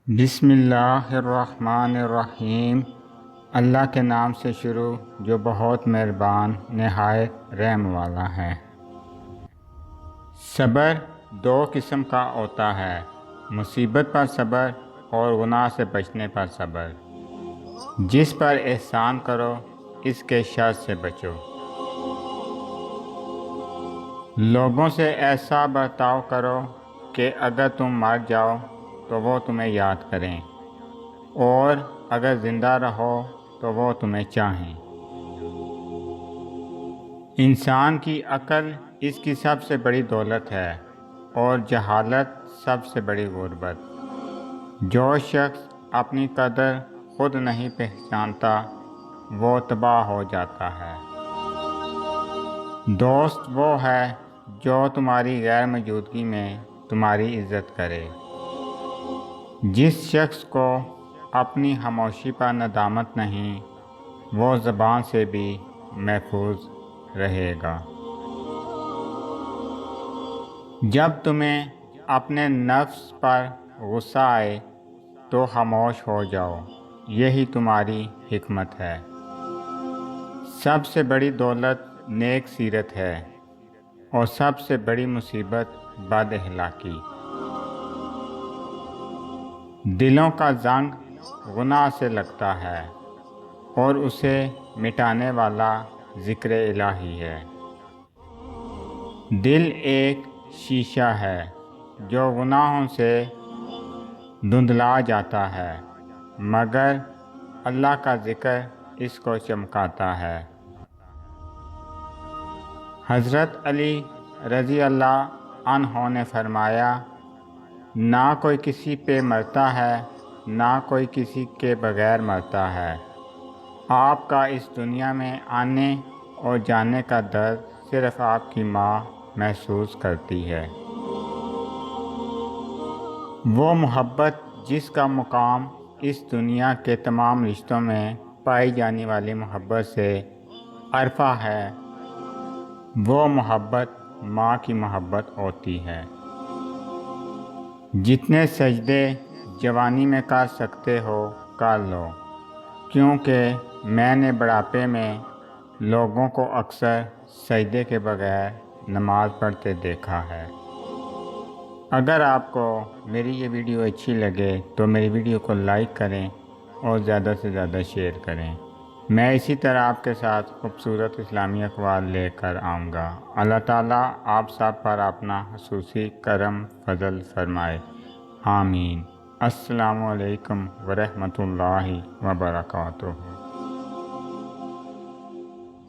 بسم اللہ الرحمن الرحیم۔ اللہ کے نام سے شروع جو بہت مہربان نہایت رحم والا ہے۔ صبر دو قسم کا ہوتا ہے، مصیبت پر صبر اور گناہ سے بچنے پر صبر۔ جس پر احسان کرو اس کے شر سے بچو۔ لوگوں سے ایسا برتاؤ کرو کہ اگر تم مر جاؤ تو وہ تمہیں یاد کریں، اور اگر زندہ رہو تو وہ تمہیں چاہیں۔ انسان کی عقل اس کی سب سے بڑی دولت ہے، اور جہالت سب سے بڑی غربت۔ جو شخص اپنی قدر خود نہیں پہچانتا وہ تباہ ہو جاتا ہے۔ دوست وہ ہے جو تمہاری غیر موجودگی میں تمہاری عزت کرے۔ جس شخص کو اپنی خاموشی پر ندامت نہیں وہ زبان سے بھی محفوظ رہے گا۔ جب تمہیں اپنے نفس پر غصہ آئے تو خاموش ہو جاؤ، یہی تمہاری حکمت ہے۔ سب سے بڑی دولت نیک سیرت ہے، اور سب سے بڑی مصیبت بد اخلاقی۔ دلوں کا زنگ گناہ سے لگتا ہے، اور اسے مٹانے والا ذکر الہی ہے۔ دل ایک شیشہ ہے جو گناہوں سے دھندلا جاتا ہے، مگر اللہ کا ذکر اس کو چمکاتا ہے۔ حضرت علی رضی اللہ عنہ نے فرمایا، نہ کوئی کسی پہ مرتا ہے، نہ کوئی کسی کے بغیر مرتا ہے۔ آپ کا اس دنیا میں آنے اور جانے کا درد صرف آپ کی ماں محسوس کرتی ہے۔ وہ محبت جس کا مقام اس دنیا کے تمام رشتوں میں پائی جانے والی محبت سے عرفہ ہے، وہ محبت ماں کی محبت ہوتی ہے۔ جتنے سجدے جوانی میں کر سکتے ہو کر لو، کیونکہ میں نے بڑھاپے میں لوگوں کو اکثر سجدے کے بغیر نماز پڑھتے دیکھا ہے۔ اگر آپ کو میری یہ ویڈیو اچھی لگے تو میری ویڈیو کو لائک کریں اور زیادہ سے زیادہ شیئر کریں۔ میں اسی طرح آپ کے ساتھ خوبصورت اسلامی اقوال لے کر آؤں گا۔ اللہ تعالیٰ آپ سب پر اپنا خصوصی کرم فضل فرمائے، آمین۔ السلام علیکم ورحمۃ اللہ وبرکاتہ۔